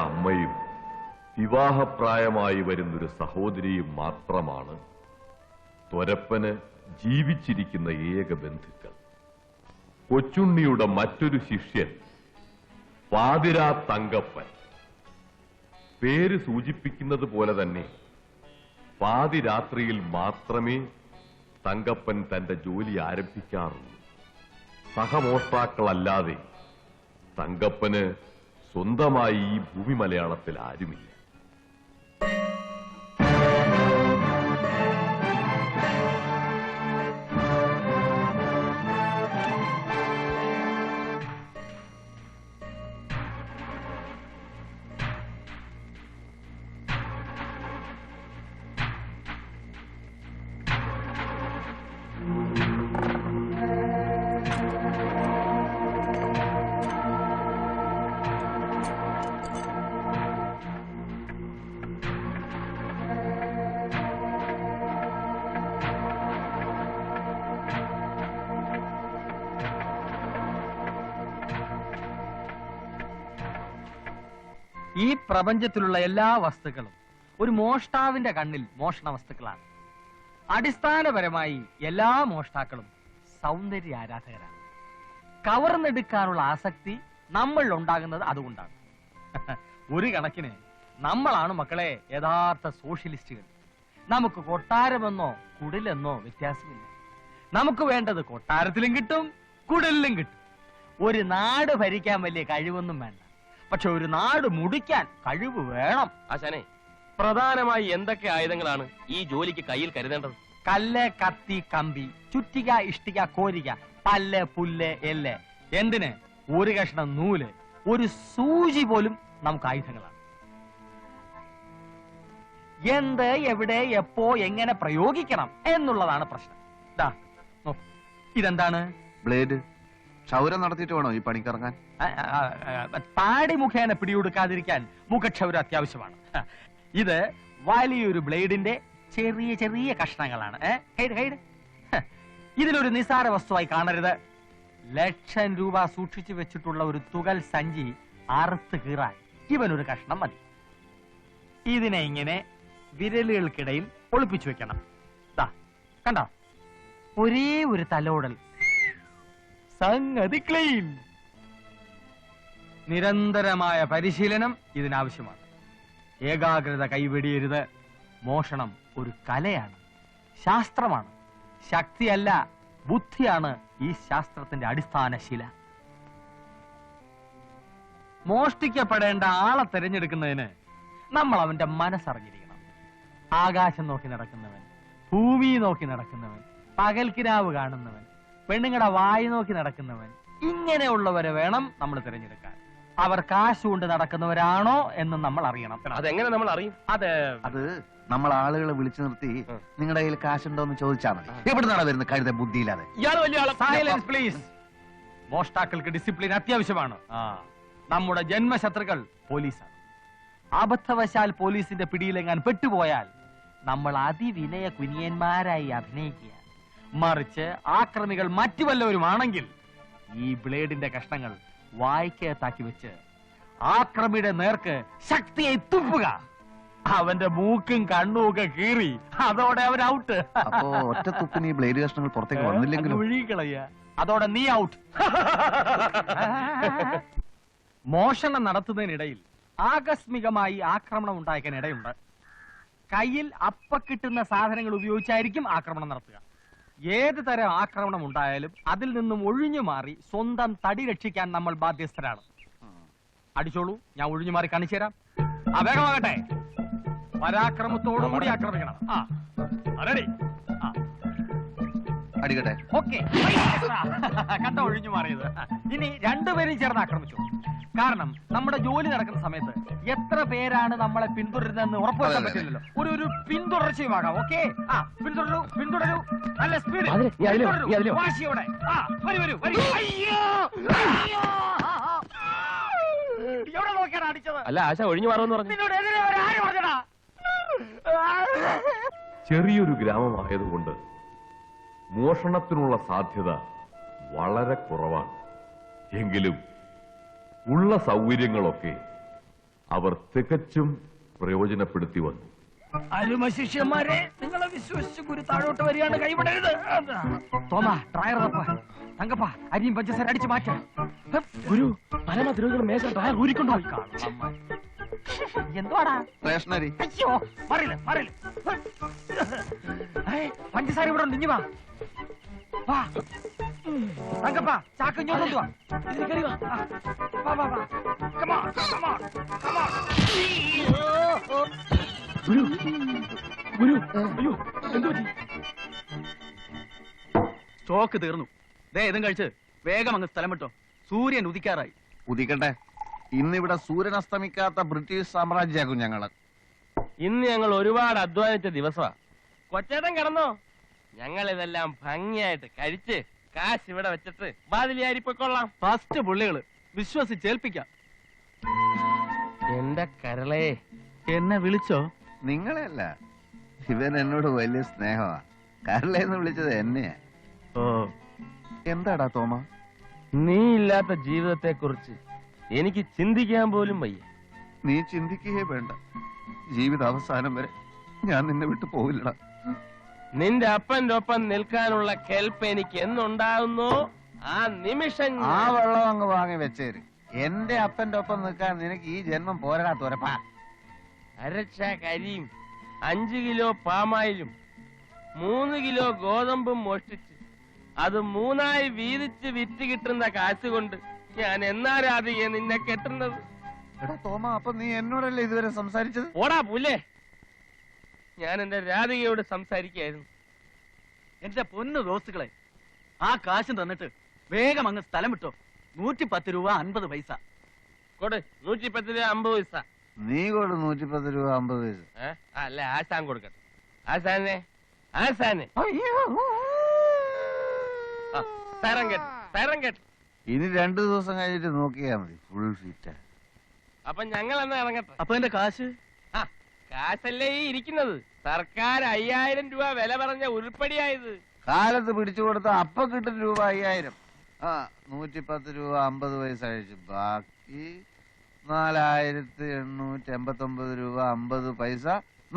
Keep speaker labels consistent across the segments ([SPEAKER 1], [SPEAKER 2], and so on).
[SPEAKER 1] അമ്മയും വിവാഹപ്രായമായി വരുന്നൊരു സഹോദരിയും മാത്രമാണ് തൊരപ്പന് ജീവിച്ചിരിക്കുന്ന ഏക ബന്ധുക്കൾ. കൊച്ചുണ്ണിയുടെ മറ്റൊരു ശിഷ്യൻ പാതിരാ തങ്കപ്പൻ. പേര് സൂചിപ്പിക്കുന്നത് പോലെ തന്നെ പാതിരാത്രിയിൽ മാത്രമേ തങ്കപ്പൻ തന്റെ ജോലി ആരംഭിക്കാറുള്ളൂ. സഹമോഷ്ടാക്കളല്ലാതെ തങ്കപ്പന് സ്വന്തമായി ഈ ഭൂമി മലയാളത്തിൽ ആരുമില്ല.
[SPEAKER 2] ഈ പ്രപഞ്ചത്തിലുള്ള എല്ലാ വസ്തുക്കളും ഒരു മോഷ്ടാവിന്റെ കണ്ണിൽ മോഷണ വസ്തുക്കളാണ്. അടിസ്ഥാനപരമായി എല്ലാ മോഷ്ടാക്കളും സൗന്ദര്യ ആരാധകരാണ്. കവർന്നെടുക്കാനുള്ള ആസക്തി നമ്മൾ ഉണ്ടാകുന്നത് അതുകൊണ്ടാണ്. ഒരു കണക്കിന് നമ്മളാണ് മക്കളെ യഥാർത്ഥ സോഷ്യലിസ്റ്റുകൾ. നമുക്ക് കൊട്ടാരമെന്നോ കുടിലെന്നോ വ്യത്യാസമില്ല. നമുക്ക് വേണ്ടത് കൊട്ടാരത്തിലും കിട്ടും, കുടിലും കിട്ടും. ഒരു നാട് ഭരിക്കാൻ വലിയ കഴിവൊന്നും വേണ്ട, പക്ഷെ ഒരു നാട് മുടിക്കാൻ കഴിവ് വേണം.
[SPEAKER 3] ആശാനെ, പ്രധാനമായി എന്തൊക്കെ ആയുധങ്ങളാണ് ഈ ജോലിക്ക് കയ്യിൽ കരുതേണ്ടത്?
[SPEAKER 2] കല്ല്, കത്തി, കമ്പി, ചുറ്റിക, ഇഷ്ടിക, കോരിക, പല്ല്, പുല്ല്, എല്ല്, എന്തിന് ഒരു കഷ്ണം നൂല്, ഒരു സൂചി പോലും നമുക്ക് ആയുധങ്ങളാണ്. എന്ത്, എവിടെ, എപ്പോ, എങ്ങനെ പ്രയോഗിക്കണം എന്നുള്ളതാണ് പ്രശ്നം. ഇതെന്താണ്?
[SPEAKER 4] ബ്ലേഡ്. ക്ഷൗരം നടത്തിയിട്ട് വേണോ ഈ പണിക്കിറങ്ങാൻ?
[SPEAKER 2] താടി മുഖേന പിടിയൊടുക്കാതിരിക്കാൻ മുഖക്ഷൗരം അത്യാവശ്യമാണ്. ഇത് വലിയൊരു ബ്ലേഡിന്റെ ചെറിയ ചെറിയ കഷ്ണങ്ങളാണ്. ഇതിലൊരു നിസാര വസ്തുവായി കാണരുത്. ലക്ഷം രൂപ സൂക്ഷിച്ചു വെച്ചിട്ടുള്ള ഒരു തുകൽ സഞ്ചി അറുത്ത് കീറാൻ ഇവനൊരു കഷ്ണം മതി. ഇതിനെ ഇങ്ങനെ വിരലുകൾക്കിടയിൽ ഒളിപ്പിച്ചു വെക്കണം. കണ്ടോ, ഒരേ ഒരു തലോടൽ, സംഗതി ക്ലീൻ. നിരന്തരമായ പരിശീലനം ഇതിനാവശ്യമാണ്. ഏകാഗ്രത കൈവെടിയരുത്. മോഷണം ഒരു കലയാണ്, ശാസ്ത്രമാണ്. ശക്തിയല്ല, ബുദ്ധിയാണ് ഈ ശാസ്ത്രത്തിന്റെ അടിസ്ഥാന ശില. മോഷ്ടിക്കപ്പെടേണ്ട ആളെ തിരഞ്ഞെടുക്കുന്നതിന് നമ്മൾ അവന്റെ മനസ്സറിഞ്ഞിരിക്കണം. ആകാശം നോക്കി നടക്കുന്നവൻ, ഭൂമി നോക്കി നടക്കുന്നവൻ, പകൽക്കിനാവ് കാണുന്നവൻ, പെണ്ണുങ്ങളുടെ വായി നോക്കി നടക്കുന്നവൻ, ഇങ്ങനെയുള്ളവരെ വേണം നമ്മൾ തിരഞ്ഞെടുക്കാൻ. അവർ കാശ് കൊണ്ട് നടക്കുന്നവരാണോ എന്ന് നമ്മൾ അറിയണം.
[SPEAKER 3] അതെങ്ങനെ നമ്മൾ അറിയും?
[SPEAKER 4] അത് നമ്മൾ ആളുകളെ വിളിച്ചു നിർത്തി നിങ്ങളുടെ കയ്യിൽ കാശുണ്ടോ എന്ന് ചോദിച്ചാൽ മതി. എവിടുന്നാണ് വരുന്നത് കഴുത ബുദ്ധിയില്ലാതെ?
[SPEAKER 2] Silence please. മോഷ്ടാക്കൾക്ക് ഡിസിപ്ലിൻ അത്യാവശ്യമാണ്. നമ്മുടെ ജന്മശത്രുക്കൾ പോലീസാണ്. അബദ്ധവശാൽ പോലീസിന്റെ പിടിയിലെങ്ങാൻ പെട്ടുപോയാൽ നമ്മൾ അതിവിനയ കുനിയന്മാരായി അഭിനയിക്കുക. മറിച്ച് ആക്രമികൾ മറ്റു വല്ലവരുമാണെങ്കിൽ ഈ ബ്ലേഡിന്റെ കഷ്ണങ്ങൾ വായ്ക്കകത്താക്കി വെച്ച് ആക്രമിയുടെ നേർക്ക് ശക്തിയായി തുപ്പുക. അവന്റെ മൂക്കും കണ്ണും ഒക്കെ കീറി അതോടെ അവൻ ഔട്ട്.
[SPEAKER 4] അപ്പോ ഒറ്റ തുപ്പിന് ഈ ബ്ലേഡ് കഷ്ണങ്ങൾ പുറത്തേക്ക് വന്നില്ലെങ്കിലും
[SPEAKER 2] ഒഴുകിക്കളയ, അതോടെ നീ ഔട്ട്. മോഷണം നടത്തുന്നതിനിടയിൽ ആകസ്മികമായി ആക്രമണം ഉണ്ടാക്കാൻ ഇടയുണ്ട്. കയ്യിൽ അപ്പ കിട്ടുന്ന സാധനങ്ങൾ ഉപയോഗിച്ചായിരിക്കും ആക്രമണം നടത്തുക. ഏത് തരം ആക്രമണം ഉണ്ടായാലും അതിൽ നിന്നും ഒഴിഞ്ഞു മാറി സ്വന്തം തടി രക്ഷിക്കാൻ നമ്മൾ ബാധ്യസ്ഥരാണ്. അടിച്ചോളൂ, ഞാൻ ഒഴിഞ്ഞു മാറി കാണിച്ചു തരാം. വേഗമാകട്ടെ. പരാക്രമത്തോടുകൂടി ആക്രമിക്കണം. റെഡി?
[SPEAKER 4] അടിക്കട്ടെ.
[SPEAKER 2] ഓക്കെ. കണ്ട ഒഴിഞ്ഞു മാറിയത്. ഇനി രണ്ടുപേരും ചേർന്ന് ആക്രമിച്ചു. കാരണം നമ്മുടെ ജോലി നടക്കുന്ന സമയത്ത് എത്ര പേരാണ് നമ്മളെ പിന്തുടരുന്നതെന്ന് ഉറപ്പുവരുത്താൻ പറ്റില്ലല്ലോ. ഒരു പിന്തുടർച്ചയുമാകാം. ഓക്കെ, പിന്തുടരൂ, പിന്തുടരൂ. നല്ല സ്പീഡ്, വാശിയോടെ. വരൂ. എവിടെ നോക്കിയാണ് അടിച്ചത്?
[SPEAKER 3] അല്ല, ആശ ഒഴിഞ്ഞു മാറുമെന്ന് പറഞ്ഞു.
[SPEAKER 2] നിന്നോട് എതിരെ ആര് പറഞ്ഞടാ?
[SPEAKER 1] ചെറിയൊരു ഗ്രാമമായതുകൊണ്ട് മോഷണത്തിനുള്ള സാധ്യത വളരെ കുറവാണ്. എങ്കിലും ഉള്ള സൗകര്യങ്ങളൊക്കെ അവർ തികച്ചും പ്രയോജനപ്പെടുത്തി വന്നു.
[SPEAKER 2] അരുമ ശിഷ്യന്മാരെ, നിങ്ങളെ വിശ്വസിച്ച് ഗുരു താഴോട്ട് വരികയാണ്, കൈവിടരുത്. തോമാ, ഡ്രയർ തങ്കപ്പ, അരിയും പഞ്ചസാര അടിച്ചു മാറ്റാം.
[SPEAKER 3] ഗുരു പരമദ്രോഹികൾ മേശ ഡ്രയർ ഊരിക്കൊണ്ടുപോയി.
[SPEAKER 2] എന്തുവാടാ?
[SPEAKER 4] റേഷനരി.
[SPEAKER 2] അയ്യോ, മാറില്ല മാറില്ല. പഞ്ചസാര ഇവിടെ ഉണ്ട്, ഇഞ്ഞു വാ. വാ തങ്കപ്പ, ചാക്ക് ഇങ്ങോട്ട് വാ. വാ വാ വാ. Come on, come on, come on.
[SPEAKER 3] ഗുരു ഗുരു, അയ്യോ എന്തു പറ്റി?
[SPEAKER 5] സ്റ്റോക്ക് തീർന്നു. ദേ ഇതും കഴിച്ച് വേഗം അങ്ങ് സ്ഥലം വിട്ടോ. സൂര്യൻ ഉദിക്കാറായി.
[SPEAKER 4] ഉദിക്കട്ടെ. ഇന്നിവിടെ സൂര്യൻ അസ്തമിക്കാത്ത ബ്രിട്ടീഷ് സാമ്രാജ്യമാക്കും ഞങ്ങള്.
[SPEAKER 3] ഇന്ന് ഞങ്ങൾ ഒരുപാട് അധ്വാനിച്ച ദിവസമാ. കൊച്ചേട്ടൻ കിടന്നോ? ഞങ്ങൾ ഇതെല്ലാം ഭംഗിയായിട്ട് കഴിച്ച് കാശ് ഇവിടെ വെച്ചിട്ട് ബാതിലിയാരിപ്പൊക്കൊള്ളാം.
[SPEAKER 5] ഫസ്റ്റ് പുള്ളികള് വിശ്വസിച്ചേൽപ്പിക്കാം.
[SPEAKER 3] എന്റെ കരളേ,
[SPEAKER 5] എന്നെ വിളിച്ചോ?
[SPEAKER 4] നിങ്ങളെയല്ല, ഇവൻ എന്നോട് വലിയ സ്നേഹമാ. കരളേന്ന് വിളിച്ചത് എന്നെയാ.
[SPEAKER 5] ഓ,
[SPEAKER 4] എന്താടാ തോമ?
[SPEAKER 3] നീ ഇല്ലാത്ത ജീവിതത്തെ കുറിച്ച് എനിക്ക് ചിന്തിക്കാൻ പോലും വയ്യ.
[SPEAKER 4] നീ ചിന്തിക്കുകയേ വേണ്ട. ജീവിത അവസാനം വരെ ഞാൻ നിന്നെ വിട്ടു പോവില്ലടാ.
[SPEAKER 3] നിന്റെ അപ്പന്റെ ഒപ്പം നിൽക്കാനുള്ള കെൽപ്പ് എനിക്ക് എന്നുണ്ടാകുന്നോ ആ നിമിഷം
[SPEAKER 4] ആ വെള്ളം അങ്ങ് വാങ്ങി വെച്ചേര്. എന്റെ അപ്പന്റെ ഒപ്പം നിൽക്കാൻ നിനക്ക് ഈ ജന്മം പോരാ തുരപ്പാ.
[SPEAKER 3] അരച്ച കരിയും 5 കിലോ പാമായിലും 3 കിലോ ഗോതമ്പും മോഷ്ടിച്ച് അത് 3ആയി വീതിച്ച് വിറ്റ് കിട്ടുന്ന കാശ് കൊണ്ട് ഞാൻ എന്നാ രാധികയെ നിന്നെ കെട്ടുന്നത്?
[SPEAKER 4] എടാ തോമ, അപ്പൊ നീ എന്നോടല്ലേ ഇതുവരെ സംസാരിച്ചത്?
[SPEAKER 3] ഓടാ പുല്ലേ, ഞാൻ എന്റെ രാധികയോട് സംസാരിക്കായിരുന്നു.
[SPEAKER 5] എന്റെ പൊന്നു ദോസ്തുക്കളെ, ആ കാശും തന്നിട്ട് വേഗം അങ്ങ് സ്ഥലം വിട്ടോ. 110 രൂപ 50 പൈസ.
[SPEAKER 3] കൊടു. 110 രൂപ 50 പൈസ.
[SPEAKER 4] നീ കൊടു 110 രൂപ 50 പൈസ.
[SPEAKER 3] അല്ല, ആശാൻ കൊടുക്കട്ടെ. ആശാനെ, ആശാനെ. തരം കേട്ട്, തരം കേട്ട്.
[SPEAKER 4] ഇനി 2 ദിവസം കഴിഞ്ഞിട്ട് നോക്കിയാ മതി. Full feet.
[SPEAKER 3] അപ്പൊ ഞങ്ങൾ എന്നാ ഇറങ്ങട്ടെ.
[SPEAKER 5] അപ്പൊ എന്റെ കാശ്?
[SPEAKER 3] കാശല്ലേ ഈ ഇരിക്കുന്നത്. സർക്കാർ 5000 രൂപ വില പറഞ്ഞ ഉരുപ്പടിയായത്.
[SPEAKER 4] കാലത്ത് പിടിച്ചു കൊടുത്ത അപ്പൊ കിട്ടും രൂപ 5000. 110 രൂപ 50 പൈസ കഴിച്ചു. ബാക്കി 4889 രൂപ 50 പൈസ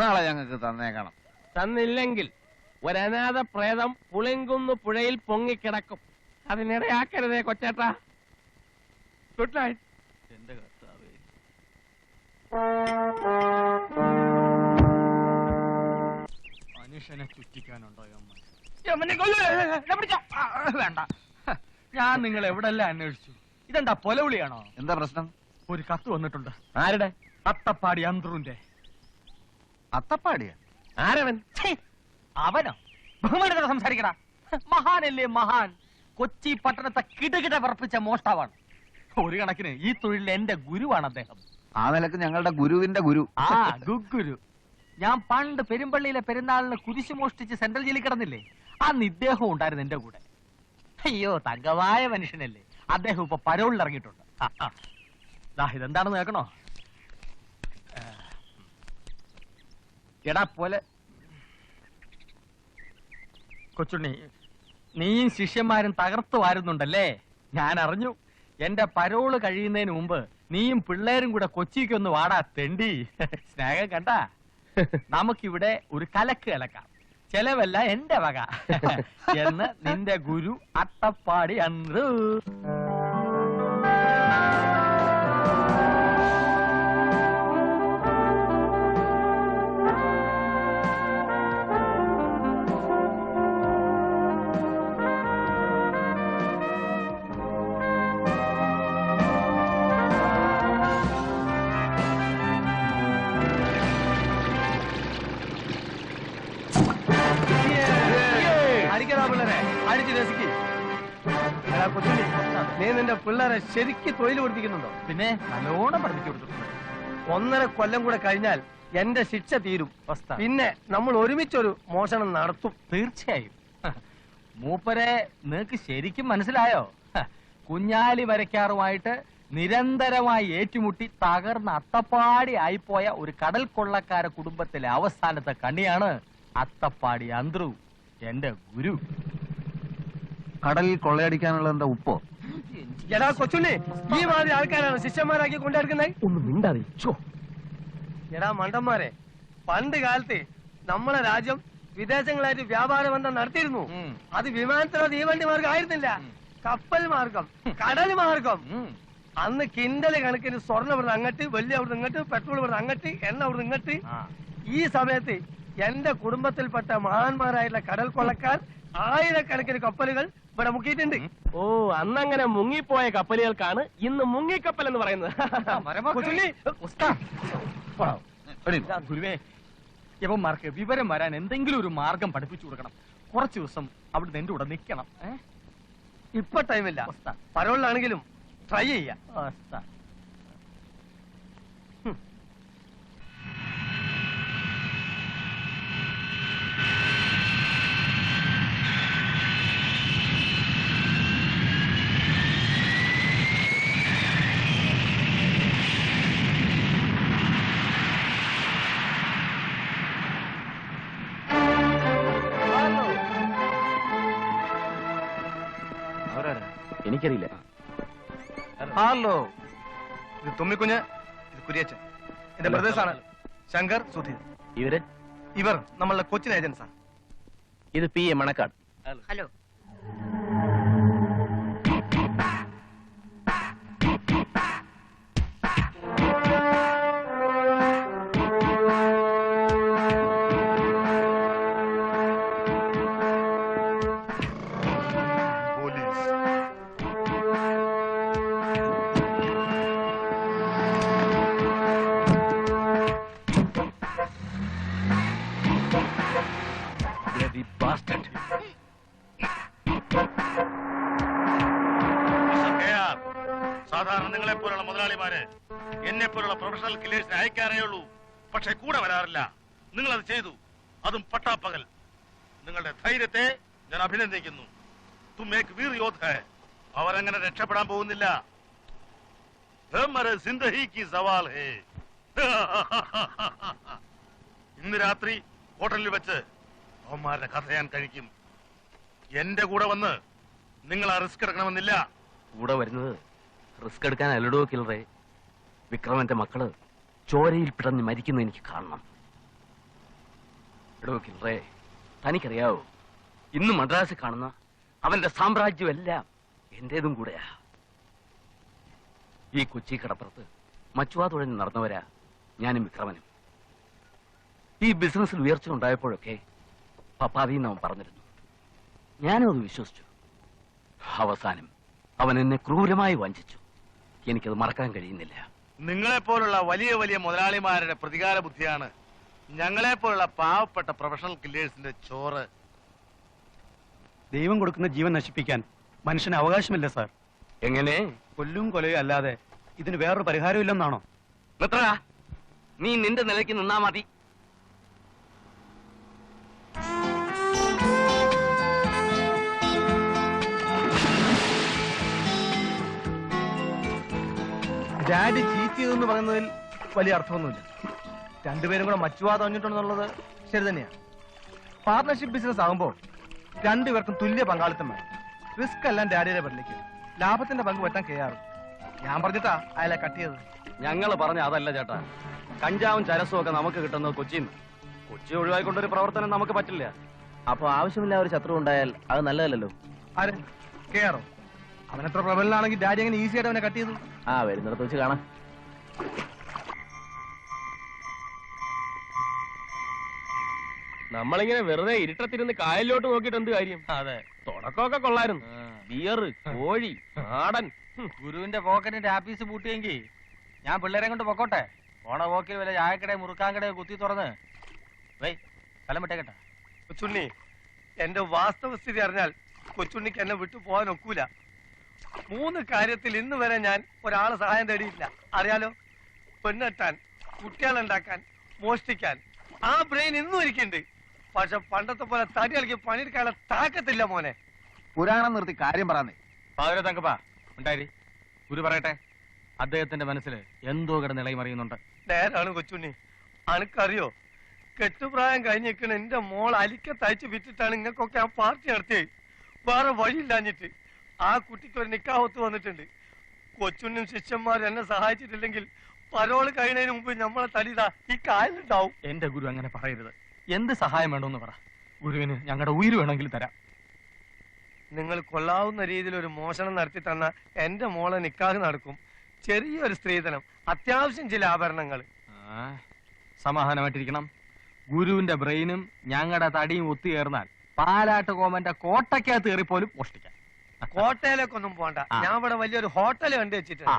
[SPEAKER 4] നാളെ ഞങ്ങൾക്ക് തന്നേക്കണം.
[SPEAKER 3] തന്നില്ലെങ്കിൽ ഒരനാഥ പ്രേതം പുളിങ്കുന്ന് പുഴയിൽ പൊങ്ങിക്കിടക്കും. അതിനിടയാക്കരുതേ കൊച്ചേട്ടാ. Good night.
[SPEAKER 5] എന്റെ കർത്താവേ.
[SPEAKER 2] മനുഷ്യനെ ചുറ്റിക്കാനുണ്ടോ വേണ്ട. ഞാൻ നിങ്ങൾ എവിടെല്ലാം അന്വേഷിച്ചു. ഇതെന്താ പൊലവിളിയാണോ?
[SPEAKER 4] എന്താ പ്രശ്നം?
[SPEAKER 2] ഒരു കത്ത് വന്നിട്ടുണ്ട്.
[SPEAKER 3] ആരുടെ?
[SPEAKER 2] അത്തപ്പാടി അന്തറുന്റെ.
[SPEAKER 4] അത്തപ്പാടിയാ?
[SPEAKER 3] ആരവൻ?
[SPEAKER 2] അവനോ? ബഹുമാനത്തോടെ സംസാരിക്കടാ. മഹാനല്ലേ മഹാൻ. കൊച്ചി പട്ടണത്തെ കിടകിട വിറപ്പിച്ച മോഷ്ടാവാണ്. ഒരു കണക്കിന് ഈ തൊഴിലിൽ എന്റെ ഗുരുവാണ് അദ്ദേഹം.
[SPEAKER 4] ആ നിലക്ക് ഞങ്ങളുടെ ഗുരുവിന്റെ ഗുരു.
[SPEAKER 2] ആ ഗുരു. ഞാൻ പണ്ട് പെരുമ്പള്ളിയിലെ പെരുന്നാളിന് കുരിശു മോഷ്ടിച്ച് സെൻട്രൽ ജയിലിൽ കിടന്നില്ലേ, അന്ന് ഇദ്ദേഹം ഉണ്ടായിരുന്നു എന്റെ കൂടെ. അയ്യോ, തങ്കമായ മനുഷ്യനല്ലേ. അദ്ദേഹം ഇപ്പൊ പരോളിൽ ഇറങ്ങിയിട്ടുണ്ട്. ഇതെന്താണെന്ന് കേൾക്കണോ? എടാ പോലെ കൊച്ചുണ്ണി, നീയും ശിഷ്യന്മാരും തകർത്തു വാരുന്നുണ്ടല്ലേ? ഞാൻ അറിഞ്ഞു. എന്റെ പരോള് കഴിയുന്നതിന് മുമ്പ് നീയും പിള്ളേരും കൂടെ കൊച്ചിക്കൊന്ന് വാടാ തെണ്ടി. സ്നേഹം കണ്ട. നമുക്കിവിടെ ഒരു കലക്ക് കലക്കാം. ചെലവല്ല എന്റെ വക എന്ന് നിന്റെ ഗുരു അട്ടപ്പാടി അന്തരു.
[SPEAKER 5] നീ നിന്റെ പിള്ളേരെ ശരിക്ക് തൊഴിൽ പഠിപ്പിക്കുന്നുണ്ടോ?
[SPEAKER 2] പിന്നെ നല്ലോണം പഠിപ്പിച്ചു കൊടുത്തിട്ടുണ്ട്.
[SPEAKER 5] 1.5 കൊല്ലം കൂടെ കഴിഞ്ഞാൽ എന്റെ ശിക്ഷ തീരും. പിന്നെ നമ്മൾ ഒരുമിച്ചൊരു മോഷണം നടത്തും.
[SPEAKER 2] തീർച്ചയായും. മൂപ്പരെ നിനക്ക് ശരിക്കും മനസ്സിലായോ? കുഞ്ഞാലി വരയ്ക്കാറുമായിട്ട് നിരന്തരമായി ഏറ്റുമുട്ടി തകർന്ന അത്തപ്പാടി ആയിപ്പോയ ഒരു കടൽ കൊള്ളക്കാര കുടുംബത്തിലെ അവസാനത്തെ കണ്ണിയാണ് അത്തപ്പാടി അന്തരു, എന്റെ ഗുരു.
[SPEAKER 4] കടലിൽ കൊള്ളയടിക്കാനുള്ള എന്താ ഉപ്പോ?
[SPEAKER 3] എടാ കൊച്ചുണ്ണി, ഈ മാതിരി ആൾക്കാരാണ് ശിഷ്യന്മാരാക്കി കൊണ്ടെടുക്കുന്നത്.
[SPEAKER 2] ഒന്ന് മിണ്ടാതെ
[SPEAKER 3] എടാ മണ്ടന്മാരെ, പണ്ട് കാലത്ത് നമ്മളെ രാജ്യം വിദേശങ്ങളായിട്ട് വ്യാപാര ബന്ധം നടത്തിയിരുന്നു. അത് വിമാനത്തിലോ തീവണ്ടി മാർഗം ആയിരുന്നില്ല, കപ്പൽ മാർഗം, കടൽ മാർഗം. അന്ന് കിണ്ടല് കണക്കിന് സ്വർണ്ണം ഇവിടുന്ന് അങ്ങട്ട്, വെള്ളി അവിടുന്ന് ഇങ്ങോട്ട്, പെട്രോൾ ഇവിടുന്ന് അങ്ങട്ട്, എണ്ണ അവിടുന്ന് ഇങ്ങോട്ട്. ഈ സമയത്ത് എന്റെ കുടുംബത്തിൽപ്പെട്ട മഹാന്മാരായിട്ടുള്ള കടൽ കൊള്ളക്കാർ ആയിരക്കണക്കിന് കപ്പലുകൾ ഇവിടെ മുക്കിയിട്ടുണ്ട്.
[SPEAKER 6] ഓ, അന്നങ്ങനെ മുങ്ങിപ്പോയ കപ്പലുകൾക്കാണ് ഇന്ന് മുങ്ങിക്കപ്പൽ എന്ന് പറയുന്നത്.
[SPEAKER 2] ഗുരുവേ, യവന്മാർക്ക് വിവരം വരാൻ എന്തെങ്കിലും ഒരു മാർഗം പഠിപ്പിച്ചു കൊടുക്കണം. കുറച്ചു ദിവസം അവിടുന്ന് എന്റെ കൂടെ നിൽക്കണം.
[SPEAKER 3] ഇപ്പൊ ടൈമില്ല, പരോളിലാണെങ്കിലും ട്രൈ ചെയ്യാം.
[SPEAKER 6] എനിക്കറിയില്ല.
[SPEAKER 3] ഹലോ, ഇത് തുമ്മിക്കുഞ്ഞ്, ഇത് കുര്യച്ചൻ, എന്റെ ബ്രദേഴ്സാണ് ശങ്കർ, സുധീർ. ഇവർ നമ്മളുടെ കൊച്ചിൻ ഏജൻസാണ്.
[SPEAKER 6] ഇത് പി എ മണക്കാട്.
[SPEAKER 7] ഹലോ.
[SPEAKER 8] സാധാരണ നിങ്ങളെ പോലുള്ള മുതലാളിമാര് എന്നെ പോലുള്ള പ്രൊഫഷണൽ കില്ലേഴ്സിനെ അയക്കാറേ ഉള്ളൂ, പക്ഷെ കൂടെ വരാറില്ല. നിങ്ങൾ അത് ചെയ്തു, അതും പട്ടാപ്പകൽ. നിങ്ങളുടെ ധൈര്യത്തെ ഞാൻ അഭിനന്ദിക്കുന്നു. തും ഏക് വീർ യോദ്ധ ഹൈ. അവരങ്ങനെ രക്ഷപ്പെടാൻ പോകുന്നില്ല. ഹമാരെ സിന്ദഗി കി സവാൽ ഹൈ. ഇന്ന് രാത്രി ഹോട്ടലിൽ വെച്ച് അവന്മാരുടെ കഥ ഞാൻ കഴിക്കും. എന്റെ കൂടെ വന്ന് നിങ്ങൾ ആ റിസ്ക് എടുക്കണമെന്നില്ല.
[SPEAKER 6] കൂടെ വരുന്നത് റിസ്ക് എടുക്കാൻ അല്ലടോ കില്ലറേ. വിക്രമന്റെ മക്കള് ചോരയിൽ പിടഞ്ഞ് മരിക്കുന്ന എനിക്ക് കാണണം. എടോ കില്ലറേ, തനിക്കറിയാവോ, ഇന്ന് മദ്രാസിൽ കാണുന്ന അവന്റെ സാമ്രാജ്യമെല്ലാം എന്റേതും കൂടെയാ. ഈ കൊച്ചി കടപ്പുറത്ത് മച്ചുവാ തുഴഞ്ഞ് നടന്നവരാ ഞാനും വിക്രമനും. ഈ ബിസിനസ്സിൽ ഉയർച്ച ഉണ്ടായപ്പോഴൊക്കെ പപ്പാതിന്ന് അവൻ പറഞ്ഞിരുന്നു. ഞാനും അത് വിശ്വസിച്ചു. അവസാനം അവൻ എന്നെ ക്രൂരമായി വഞ്ചിച്ചു. എനിക്കത് മറക്കാൻ കഴിയുന്നില്ല.
[SPEAKER 8] നിങ്ങളെപ്പോലുള്ള വലിയ വലിയ മുതലാളിമാരുടെ പ്രതികാര ബുദ്ധിയാണ് ഞങ്ങളെപ്പോലുള്ള പാവപ്പെട്ട പ്രൊഫഷണൽ കില്ലേഴ്സിന്റെ ചോറ്.
[SPEAKER 2] ദൈവം കൊടുക്കുന്ന ജീവൻ നശിപ്പിക്കാൻ മനുഷ്യന് അവകാശമില്ല സാർ.
[SPEAKER 6] എങ്ങനെ?
[SPEAKER 2] കൊല്ലും കൊലയും അല്ലാതെ ഇതിന് വേറൊരു പരിഹാരം ഇല്ലെന്നാണോ?
[SPEAKER 6] നിർത്തടാ, നീ നിന്റെ നിലയ്ക്ക് നിന്നാ മതി.
[SPEAKER 3] ഡാഡി ചീറ്റ് ചെയ്തെന്ന് പറയുന്നതിൽ വലിയ അർത്ഥമൊന്നുമില്ല. രണ്ടുപേരും കൂടെ മച്ചുവാ തോന്നിട്ടുണ്ടെന്നുള്ളത് ശരി തന്നെയാണ്. പാർട്ണർഷിപ്പ് ബിസിനസ് ആകുമ്പോൾ രണ്ടുപേർക്കും തുല്യ പങ്കാളിത്തം വേണം. റിസ്ക് എല്ലാം ഡാഡിയുടെ പേരിലേക്ക്, ലാഭത്തിന്റെ പങ്ക് പറ്റാൻ കെയാറും. ഞാൻ പറഞ്ഞിട്ടാ അയാളെ കട്ട് ചെയ്തത്.
[SPEAKER 6] ഞങ്ങൾ പറഞ്ഞ അതല്ല ചേട്ടാ. കഞ്ചാവും ചരസും ഒക്കെ നമുക്ക് കിട്ടുന്നത് കൊച്ചിന്ന്. കൊച്ചി ഒഴിവായിക്കൊണ്ടൊരു പ്രവർത്തനം നമുക്ക് പറ്റില്ല.
[SPEAKER 5] അപ്പൊ ആവശ്യമില്ല ഒരു ശത്രു ഉണ്ടായാൽ അത് നല്ലതല്ലോ.
[SPEAKER 3] ആര്? കെയാറോ? അവനത്ര പ്രബലനാണെങ്കിൽ ഡാഡി അങ്ങനെ ഈസി ആയിട്ട് അവനെ കട്ട് ചെയ്തു.
[SPEAKER 5] ആ, വരുന്നിടത്ത് വെച്ച് കാണാം.
[SPEAKER 6] നമ്മളിങ്ങനെ വെറുതെ ഇരുട്ടത്തിരുന്ന് കായലിലോട്ട് നോക്കിയിട്ട് എന്ത് കാര്യം?
[SPEAKER 2] അതെ,
[SPEAKER 6] തുടക്കമൊക്കെ കൊള്ളായിരുന്നു. ബിയർ, കോഴി, നാടൻ.
[SPEAKER 2] ഗുരുവിന്റെ പോക്കറ്റിന്റെ ആപ്പീസ് പൂട്ടിയെങ്കിൽ ഞാൻ പിള്ളേരെ കൊണ്ട് പൊക്കോട്ടെ. ഓണ പോക്കിൽ വല്ല ചായക്കടയോ മുറുക്കാൻകടയോ കുത്തി തുറന്ന് സ്ഥലം വിട്ടേക്കട്ടെ.
[SPEAKER 3] കൊച്ചുണ്ണി, എന്റെ വാസ്തവസ്ഥിതി അറിഞ്ഞാൽ കൊച്ചുണ്ണിക്ക് എന്നെ വിട്ടു പോകാൻ ഒക്കൂല. 3 കാര്യത്തിൽ ഇന്ന് വരെ ഞാൻ ഒരാളെ സഹായം തേടിയില്ല. അറിയാലോ, പെണ്ണെട്ടാൻ, കുട്ടികളുണ്ടാക്കാൻ, മോഷ്ടിക്കാൻ. ആ ബ്രെയിൻ ഇന്നും ഇരിക്കുന്നുണ്ട്. പക്ഷെ പണ്ടത്തെ പോലെ തടി കളിക്ക് പണിയെടുക്കാനുള്ള താക്കത്തില്ല മോനെ.
[SPEAKER 4] പുരാണം നിർത്തി കാര്യം പറയാന്നേ.
[SPEAKER 2] പാതിര തങ്കപ്പാ ഉണ്ടായി. ഗുരു പറയട്ടെ, അദ്ദേഹത്തിന്റെ മനസ്സിൽ എന്തോ കിടന്ന് ഇളകിമറിയുന്നുണ്ട്.
[SPEAKER 3] നേരാണ് കൊച്ചുണ്ണി. അനക്കറിയോ, കെട്ടുപ്രായം കഴിഞ്ഞിരിക്കണ എന്റെ മോൾ അലിക്ക തയ്ച്ച് വിറ്റിട്ടാണ് ഇങ്ങക്കൊക്കെ ആ പാർട്ടി നടത്തിയത്. വേറെ വഴിയില്ലാഞ്ഞിട്ട്.
[SPEAKER 7] ആ കുട്ടിക്ക് ഒരു നിക്കാഹത്ത് വന്നിട്ടുണ്ട്. കൊച്ചുണ്ണും ശിഷ്യന്മാർ എന്നെ സഹായിച്ചിട്ടില്ലെങ്കിൽ പരോള് കഴിയുന്നതിന് മുമ്പ് നമ്മളെ തടിതാ ഈ കായലുണ്ടാവും.
[SPEAKER 2] എന്റെ ഗുരു അങ്ങനെ പറയരുത്. എന്ത് സഹായം വേണമെന്ന് പറ. ഗുരുവിന് ഞങ്ങളുടെ ഉയിര് വേണമെങ്കിൽ തരാം.
[SPEAKER 7] നിങ്ങൾ കൊള്ളാവുന്ന രീതിയിൽ ഒരു മോഷണം നടത്തി തന്ന എന്റെ മോളെ നിക്കാഹ് നടക്കും. ചെറിയൊരു സ്ത്രീധനം, അത്യാവശ്യം ചില ആഭരണങ്ങൾ.
[SPEAKER 2] സമാധാനമായിട്ടിരിക്കണം. ഗുരുവിന്റെ ബ്രെയിനും ഞങ്ങളുടെ തടിയും ഒത്തുചേർന്നാൽ പാലാട്ട് കോമന്റെ കോട്ടയ്ക്കകത്ത് കയറിപ്പോലും മോഷ്ടിക്കാം.
[SPEAKER 7] കോട്ടയിലേക്കൊന്നും പോണ്ട. ഞാൻ ഇവിടെ വലിയൊരു ഹോട്ടൽ കണ്ടു വെച്ചിട്ടുണ്ട്.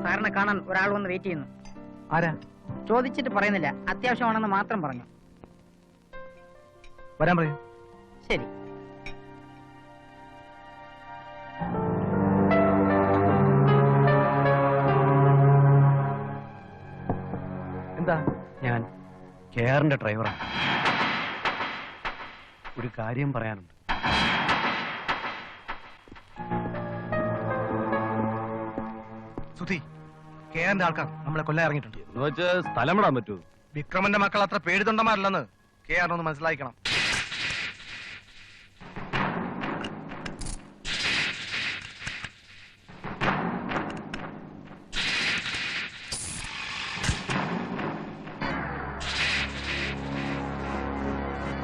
[SPEAKER 9] സാറിനെ കാണാൻ ഒരാൾ വന്ന് വെയിറ്റ് ചെയ്യുന്നു.
[SPEAKER 2] ആരാ?
[SPEAKER 9] ചോദിച്ചിട്ട് പറയുന്നില്ല, അത്യാവശ്യമാണെന്ന് മാത്രം പറഞ്ഞു.
[SPEAKER 2] വരാൻ പറയൂ.
[SPEAKER 9] ശരി.
[SPEAKER 2] എന്താ?
[SPEAKER 10] ഞാൻ കെയറിന്റെ ഡ്രൈവറാണ്. ഒരു കാര്യം പറയാനുണ്ട്.
[SPEAKER 7] സുധി, കെയറിന്റെ ആൾക്കാർ നമ്മളെ കൊല്ലാൻ ഇറങ്ങിയിട്ടുണ്ട്.
[SPEAKER 10] എന്ന് വെച്ച് സ്ഥലം വിടാൻ പറ്റുമോ?
[SPEAKER 7] വിക്രമന്റെ മക്കൾ അത്ര പേടിതൊണ്ടമാരല്ലെന്ന് കെയറിനൊന്ന് മനസ്സിലാക്കണം.